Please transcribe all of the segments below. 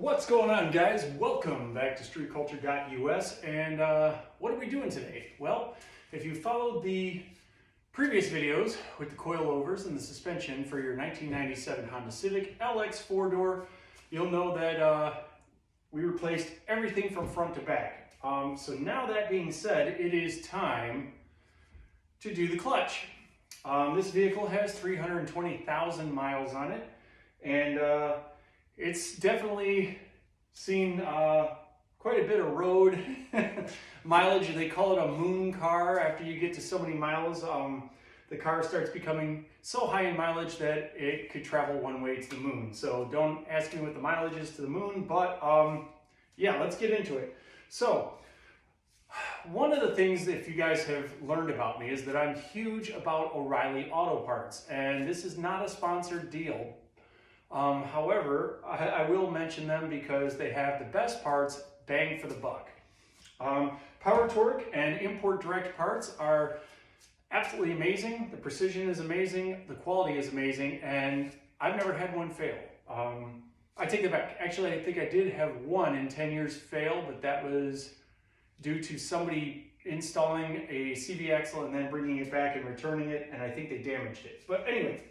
What's going on, guys? Welcome back to StreetCulture.US. And what are we doing today? Well, if you followed the previous videos with the coilovers and the suspension for your 1997 Honda Civic LX 4-door, you'll know that we replaced everything from front to back. So now that being said, it is time to do the clutch. This vehicle has 320,000 miles on it, and it's definitely seen quite a bit of road mileage. They call it a moon car. After you get to so many miles, the car starts becoming so high in mileage that it could travel one way to the moon. So don't ask me what the mileage is to the moon, but yeah, let's get into it. So one of the things, if you guys have learned about me, is that I'm huge about O'Reilly Auto Parts, and this is not a sponsored deal. However, I will mention them because they have the best parts, bang for the buck. Power Torque and Import Direct parts are absolutely amazing. The precision is amazing, the quality is amazing, and I've never had one fail. I take that back. Actually, I think I did have one in 10 years fail, but that was due to somebody installing a CV axle and then bringing it back and returning it, and I think they damaged it. But anyway,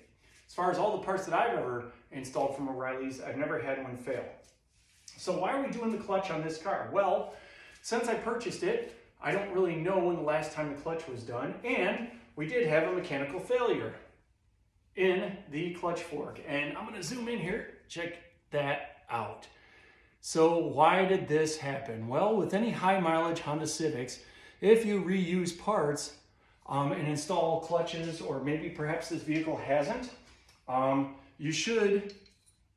as far as all the parts that I've ever installed from O'Reilly's, I've never had one fail. So why are we doing the clutch on this car? Well, since I purchased it, I don't really know when the last time the clutch was done, and we did have a mechanical failure in the clutch fork. And I'm gonna zoom in here, check that out. So why did this happen? Well, with any high mileage Honda Civics, if you reuse parts and install clutches, or maybe perhaps this vehicle hasn't, you should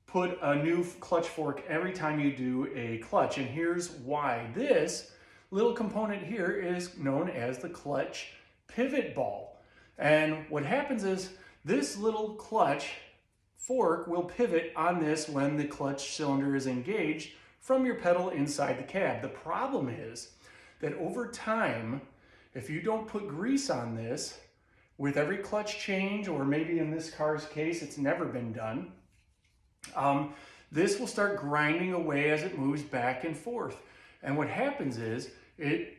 put a new clutch fork every time you do a clutch. And here's why. This little component here is known as the clutch pivot ball. And what happens is this little clutch fork will pivot on this when the clutch cylinder is engaged from your pedal inside the cab. The problem is that over time, if you don't put grease on this, with every clutch change, or maybe in this car's case, it's never been done, this will start grinding away as it moves back and forth. And what happens is it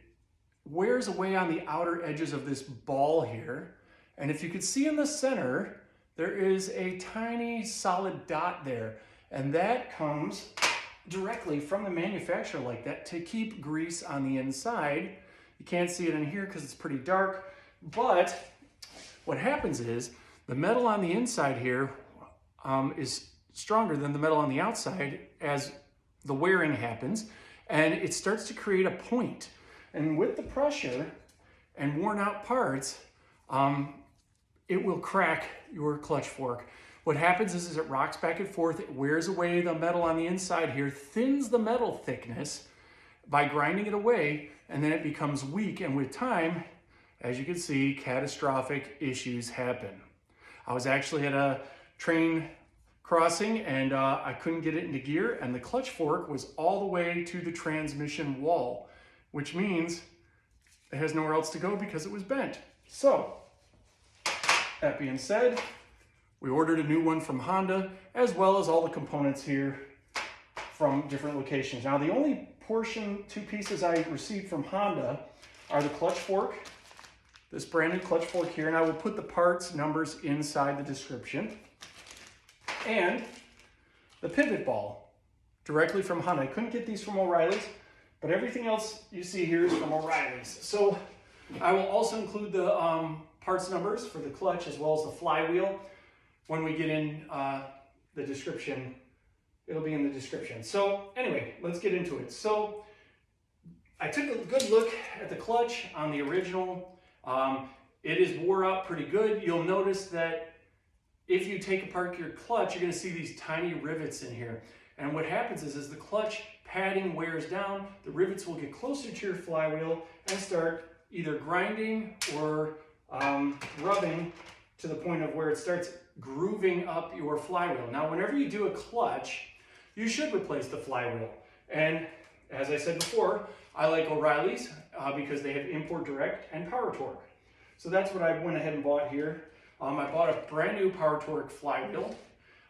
wears away on the outer edges of this ball here. And if you could see in the center, there is a tiny solid dot there. And that comes directly from the manufacturer like that to keep grease on the inside. You can't see it in here because it's pretty dark, but what happens is the metal on the inside here is stronger than the metal on the outside as the wearing happens, and it starts to create a point. And with the pressure and worn out parts, it will crack your clutch fork. What happens is it rocks back and forth, it wears away the metal on the inside here, thins the metal thickness by grinding it away, and then it becomes weak, and with time, as you can see, catastrophic issues happen. I was actually at a train crossing and I couldn't get it into gear, and the clutch fork was all the way to the transmission wall, which means it has nowhere else to go because it was bent. So, that being said, we ordered a new one from Honda, as well as all the components here from different locations. Now, the only two pieces I received from Honda are the clutch fork, this brand new clutch fork here, and I will put the parts numbers inside the description, and the pivot ball directly from Honda. I couldn't get these from O'Reilly's, but everything else you see here is from O'Reilly's. So I will also include the parts numbers for the clutch as well as the flywheel when we get in the description. It'll be in the description. So anyway, let's get into it. So I took a good look at the clutch on the original. It is wore out pretty good. You'll notice that if you take apart your clutch, you're going to see these tiny rivets in here. And what happens is, as the clutch padding wears down, the rivets will get closer to your flywheel and start either grinding or rubbing to the point of where it starts grooving up your flywheel. Now, whenever you do a clutch, you should replace the flywheel. And as I said before, I like O'Reilly's because they have Import Direct and Power Torque. So that's what I went ahead and bought here. I bought a brand new Power Torque flywheel.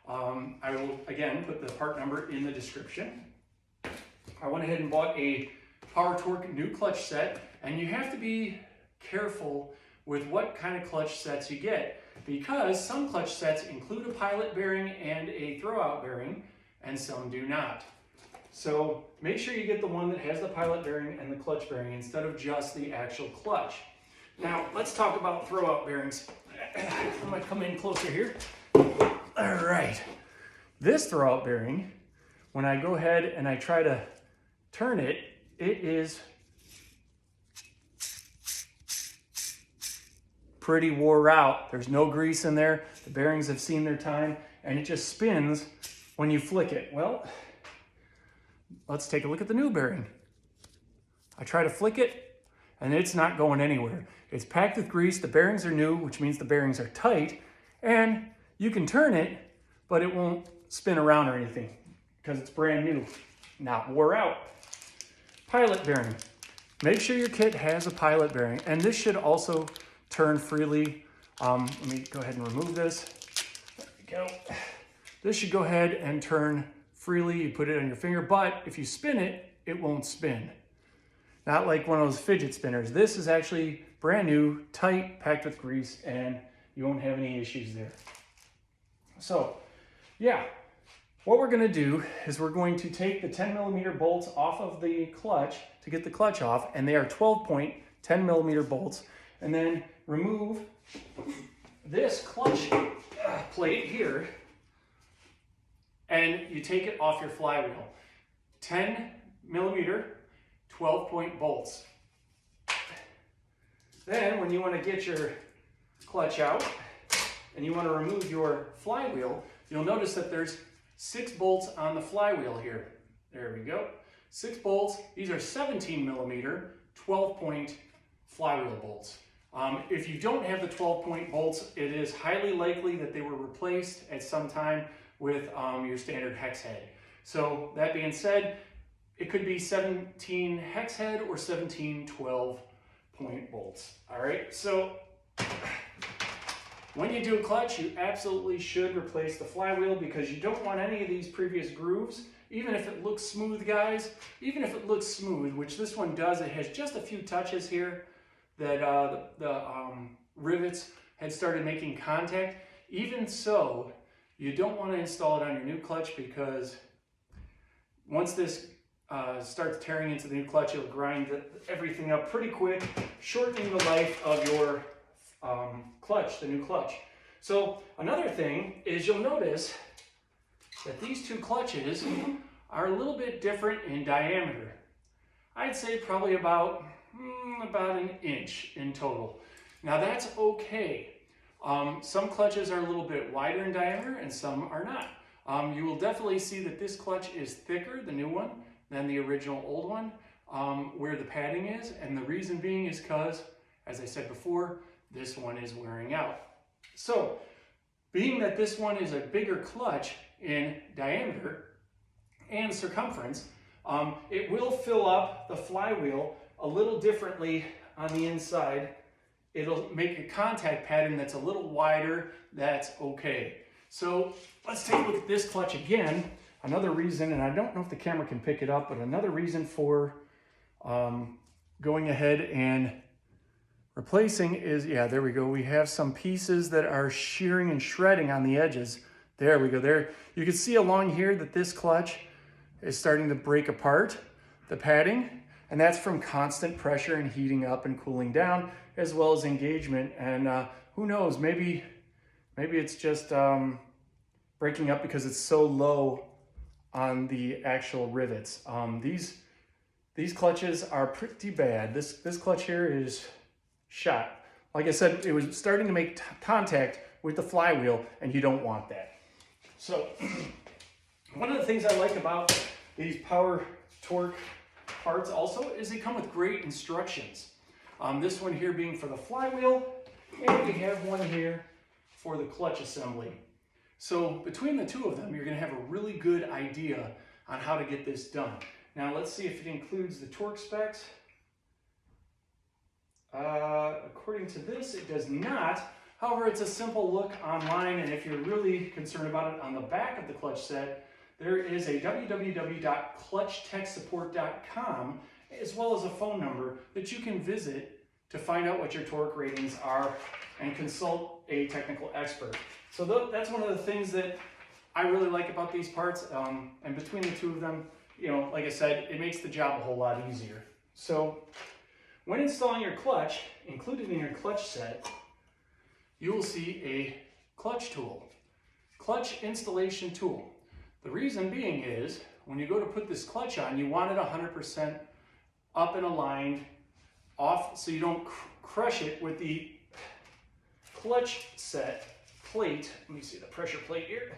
I will, again, put the part number in the description. I went ahead and bought a Power Torque new clutch set, and you have to be careful with what kind of clutch sets you get, because some clutch sets include a pilot bearing and a throwout bearing, and some do not. So make sure you get the one that has the pilot bearing and the clutch bearing instead of just the actual clutch. Now let's talk about throwout bearings. I'm gonna come in closer here. All right, this throwout bearing, when I go ahead and I try to turn it, it is pretty wore out. There's no grease in there. The bearings have seen their time, and it just spins when you flick it. Well, let's take a look at the new bearing. I try to flick it, and it's not going anywhere. It's packed with grease. The bearings are new, which means the bearings are tight, and you can turn it, but it won't spin around or anything because it's brand new, not wore out. Pilot bearing. Make sure your kit has a pilot bearing, and this should also turn freely. Let me go ahead and remove this. There we go. This should go ahead and turn freely. You put it on your finger, but if you spin it, it won't spin. Not like one of those fidget spinners. This is actually brand new, tight, packed with grease, and you won't have any issues there. So, yeah, what we're gonna do is we're going to take the 10mm bolts off of the clutch to get the clutch off, and they are 12-point 10mm bolts, and then remove this clutch plate here, and you take it off your flywheel. 10mm 12-point bolts. Then when you want to get your clutch out and you want to remove your flywheel, you'll notice that there's 6 bolts on the flywheel here. There we go. 6 bolts. These are 17mm 12-point flywheel bolts. If you don't have the 12-point bolts, it is highly likely that they were replaced at some time with your standard hex head. So that being said, it could be 17 hex head or 17 12-point bolts. All right, so when you do a clutch, you absolutely should replace the flywheel because you don't want any of these previous grooves. Even if it looks smooth, guys, even if it looks smooth, which this one does, it has just a few touches here that the rivets had started making contact. Even so, you don't want to install it on your new clutch because once this starts tearing into the new clutch, it'll grind everything up pretty quick, shortening the life of your clutch, the new clutch. So another thing is you'll notice that these two clutches are a little bit different in diameter. I'd say probably about an inch in total. Now that's okay. Some clutches are a little bit wider in diameter and some are not. You will definitely see that this clutch is thicker, the new one, than the original old one, where the padding is. And the reason being is because, as I said before, this one is wearing out. So, being that this one is a bigger clutch in diameter and circumference, it will fill up the flywheel a little differently on the inside. It'll make a contact pattern that's a little wider. That's okay. So let's take a look at this clutch again. Another reason, and I don't know if the camera can pick it up, but another reason for going ahead and replacing is, yeah, there we go. We have some pieces that are shearing and shredding on the edges. There we go. There, you can see along here that this clutch is starting to break apart, the padding, and that's from constant pressure and heating up and cooling down, as well as engagement. And who knows, maybe it's just breaking up because it's so low on the actual rivets. These clutches are pretty bad. This clutch here is shot. Like I said, it was starting to make contact with the flywheel, and you don't want that. So one of the things I like about these Power Torque parts also is they come with great instructions. This one here being for the flywheel, and we have one here for the clutch assembly. So between the two of them, you're going to have a really good idea on how to get this done. Now let's see if it includes the torque specs. According to this, it does not. However, it's a simple look online, and if you're really concerned about it, on the back of the clutch set, there is a www.clutchtechsupport.com as well as a phone number that you can visit to find out what your torque ratings are and consult a technical expert. So that's one of the things that I really like about these parts, and between the two of them, you know, like I said, it makes the job a whole lot easier. So when installing your clutch, included in your clutch set, you will see a clutch tool, clutch installation tool. The reason being is when you go to put this clutch on, you want it 100% up and aligned off so you don't crush it with the clutch set plate. Let me see the pressure plate here.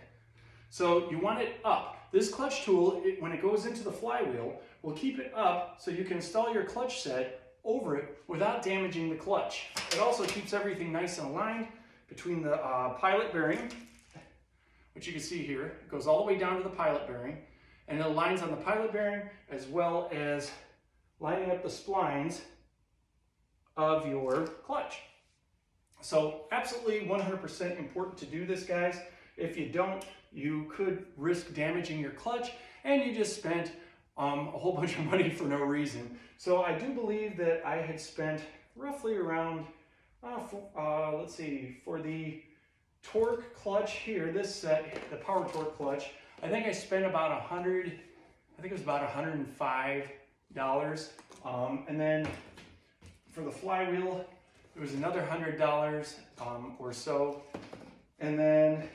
So you want it up. This clutch tool, when it goes into the flywheel, will keep it up so you can install your clutch set over it without damaging the clutch. It also keeps everything nice and aligned between the pilot bearing, which you can see here. It goes all the way down to the pilot bearing, and it aligns on the pilot bearing as well as lining up the splines of your clutch. So absolutely 100% important to do this, guys. If you don't, you could risk damaging your clutch, and you just spent a whole bunch of money for no reason. So I do believe that I had spent roughly around, let's see, for the torque clutch here, this set, the power torque clutch, I think I spent about $105. And then for the flywheel, it was another $100 or so. And then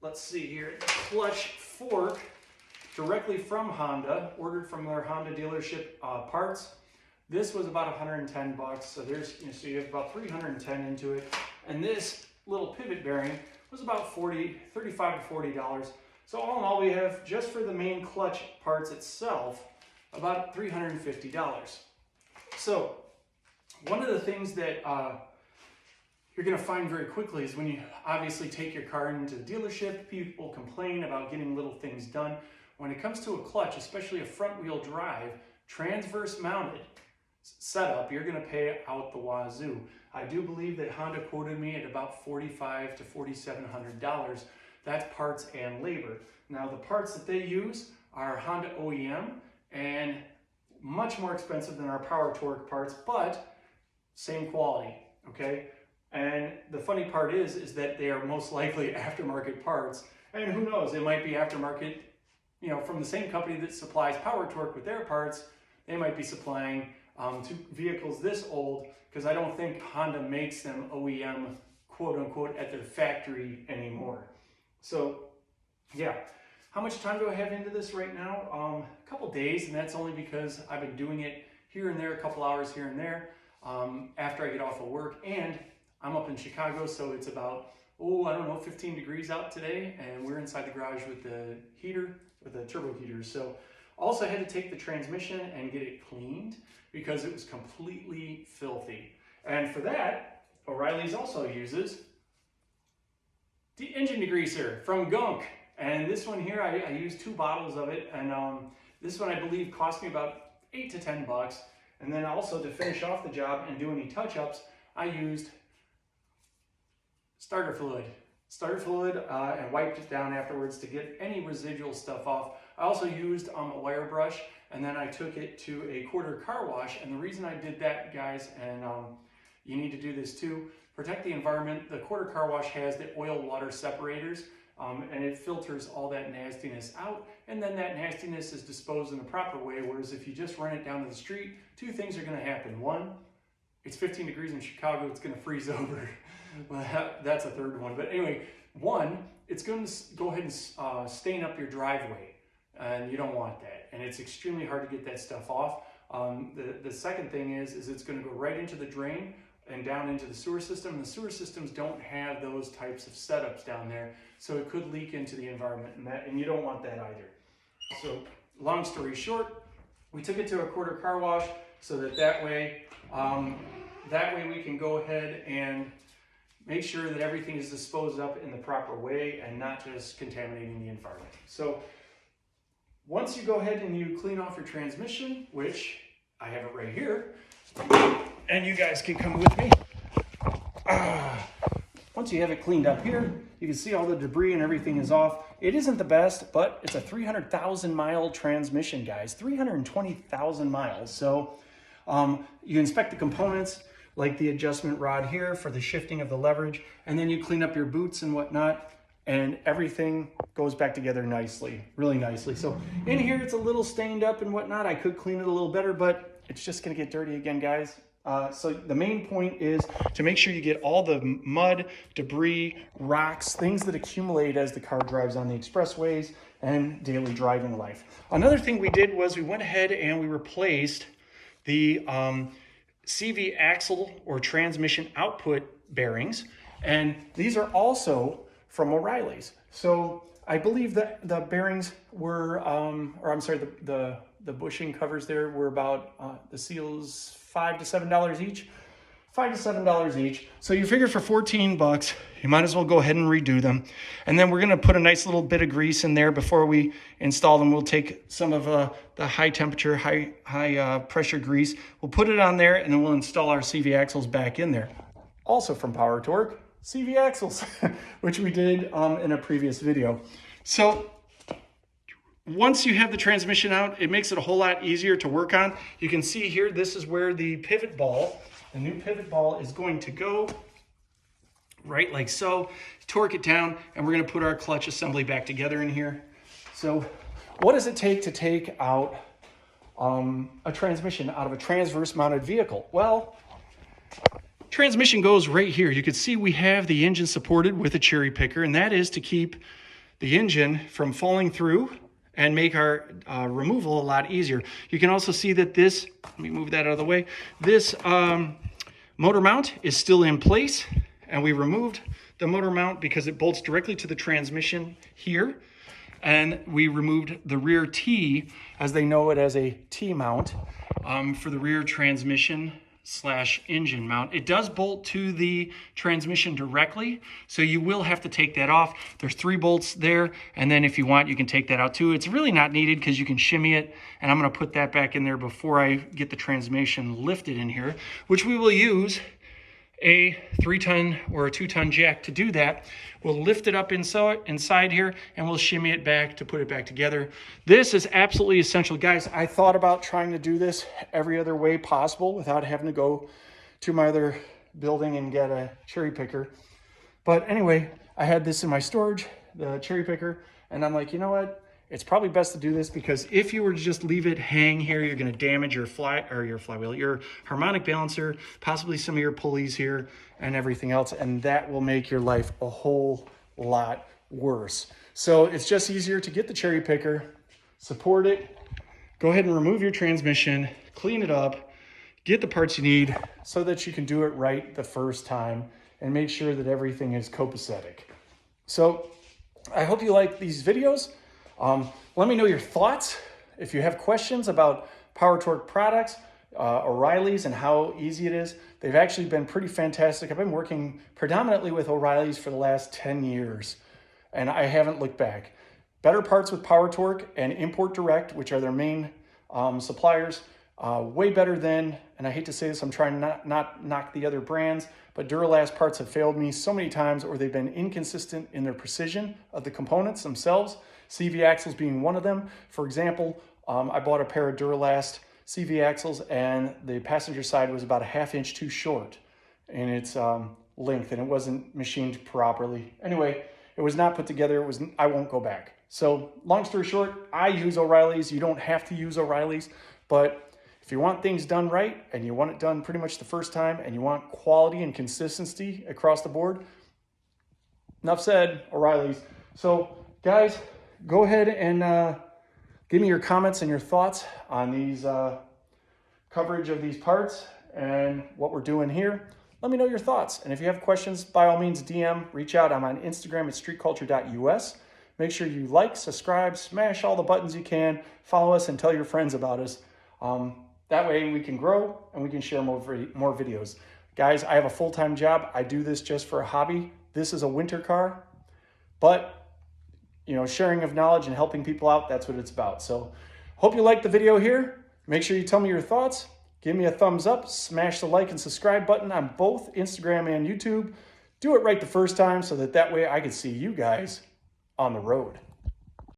let's see here, the clutch fork directly from Honda, ordered from their Honda dealership parts. This was about 110 bucks. So there's, so you have about 310 into it. And this little pivot bearing was about $35 to $40. So all in all, we have, just for the main clutch parts itself, about $350. So one of the things that you're going to find very quickly is when you obviously take your car into the dealership, people complain about getting little things done. When it comes to a clutch, especially a front wheel drive, transverse mounted setup, you're going to pay out the wazoo. I do believe that Honda quoted me at about $4,500 to $4,700. That's parts and labor. Now the parts that they use are Honda OEM and much more expensive than our power torque parts, but same quality, okay? And the funny part is that they are most likely aftermarket parts, and who knows, it might be aftermarket, you know, from the same company that supplies power torque with their parts. They might be supplying to vehicles this old, because I don't think Honda makes them OEM, quote unquote, at their factory anymore. So yeah, how much time do I have into this right now? A couple days, and that's only because I've been doing it here and there, a couple hours here and there, after I get off of work. And I'm up in Chicago, so it's about, I don't know, 15 degrees out today, and we're inside the garage with the heater, with the turbo heater. So also had to take the transmission and get it cleaned because it was completely filthy. And for that, O'Reilly's also uses the engine degreaser from Gunk. And this one here, I used 2 bottles of it, and this one I believe cost me about $8 to $10. And then also to finish off the job and do any touch-ups, I used starter fluid and wiped it down afterwards to get any residual stuff off. I also used a wire brush, and then I took it to a quarter car wash. And the reason I did that, guys, and you need to do this too, protect the environment. The quarter car wash has the oil water separators, and it filters all that nastiness out, and then that nastiness is disposed in the proper way. Whereas if you just run it down to the street, 2 things are going to happen. One, it's 15 degrees in Chicago, it's going to freeze over. Well, that's a third one. But anyway, one, it's going to go ahead and stain up your driveway, and you don't want that. And it's extremely hard to get that stuff off. The second thing is it's going to go right into the drain and down into the sewer system. And the sewer systems don't have those types of setups down there, so it could leak into the environment, and you don't want that either. So long story short, we took it to a quarter car wash so that way we can go ahead and make sure that everything is disposed of in the proper way and not just contaminating the environment. So once you go ahead and you clean off your transmission, which I have it right here, and you guys can come with me. once you have it cleaned up here, you can see all the debris and everything is off. It isn't the best, but it's a 300,000 mile transmission, guys, 320,000 miles. So you inspect the components, like the adjustment rod here for the shifting of the leverage, and then you clean up your boots and whatnot, and everything goes back together nicely, really nicely. So in here, it's a little stained up and whatnot. I could clean it a little better, but it's just gonna get dirty again, guys. So the main point is to make sure you get all the mud, debris, rocks, things that accumulate as the car drives on the expressways and daily driving life. Another thing we did was we went ahead and we replaced the CV axle or transmission output bearings. And these are also from O'Reilly's. So I believe that the bearings were, or I'm sorry, the bushing covers there were about, the seals, $5 to $7 each. $5 to $7 each. So you figure for 14 bucks, you might as well go ahead and redo them. And then we're gonna put a nice little bit of grease in there before we install them. We'll take some of the high temperature, high pressure grease. We'll put it on there and then we'll install our CV axles back in there. Also from Power Torque, CV axles, which we did in a previous video. So once you have the transmission out, it makes it a whole lot easier to work on. You can see here, this is where the pivot ball, the new pivot ball is going to go, right like so. Torque it down, and we're gonna put our clutch assembly back together in here. So what does it take to take out a transmission out of a transverse mounted vehicle? Well, transmission goes right here. You can see we have the engine supported with a cherry picker, and that is to keep the engine from falling through and make our removal a lot easier. You can also see that this, let me move that out of the way, this motor mount is still in place, and we removed the motor mount because it bolts directly to the transmission here, and we removed the rear T, as they know it as a T-mount, for the rear transmission / engine mount. It does bolt to the transmission directly, so you will have to take that off. There's 3 bolts there, and then if you want, you can take that out too. It's really not needed because you can shimmy it, and I'm gonna put that back in there before I get the transmission lifted in here, which we will use a 3-ton or a 2-ton jack to do that. We'll lift it up inside here, and we'll shimmy it back to put it back together. This is absolutely essential. Guys, I thought about trying to do this every other way possible without having to go to my other building and get a cherry picker. But anyway, I had this in my storage, the cherry picker, and I'm like, you know what? It's probably best to do this because if you were to just leave it hang here, you're going to damage your flywheel, your harmonic balancer, possibly some of your pulleys here and everything else, and that will make your life a whole lot worse. So it's just easier to get the cherry picker, support it, go ahead and remove your transmission, clean it up, get the parts you need so that you can do it right the first time and make sure that everything is copacetic. So I hope you like these videos. Let me know your thoughts. If you have questions about Power Torque products, O'Reilly's and how easy it is, they've actually been pretty fantastic. I've been working predominantly with O'Reilly's for the last 10 years, and I haven't looked back. Better parts with Power Torque and Import Direct, which are their main suppliers, way better than, and I hate to say this, I'm trying not knock the other brands, but Duralast parts have failed me so many times, or they've been inconsistent in their precision of the components themselves. CV axles being one of them. For example, I bought a pair of Duralast CV axles, and the passenger side was about a 1/2 inch too short in its length, and it wasn't machined properly. Anyway, it was not put together. I won't go back. So long story short, I use O'Reilly's. You don't have to use O'Reilly's, but if you want things done right and you want it done pretty much the first time and you want quality and consistency across the board, enough said, O'Reilly's. So guys, go ahead and give me your comments and your thoughts on these coverage of these parts and what we're doing here. Let me know your thoughts. And if you have questions, by all means, DM, reach out. I'm on Instagram at StreetCulture.US. Make sure you like, subscribe, smash all the buttons you can, follow us, and tell your friends about us. That way we can grow and we can share more videos. Guys, I have a full-time job. I do this just for a hobby. This is a winter car, but you know, sharing of knowledge and helping people out, that's what it's about. So hope you liked the video here. Make sure you tell me your thoughts. Give me a thumbs up, smash the like and subscribe button on both Instagram and YouTube. do it right the first time so that way I can see you guys on the road.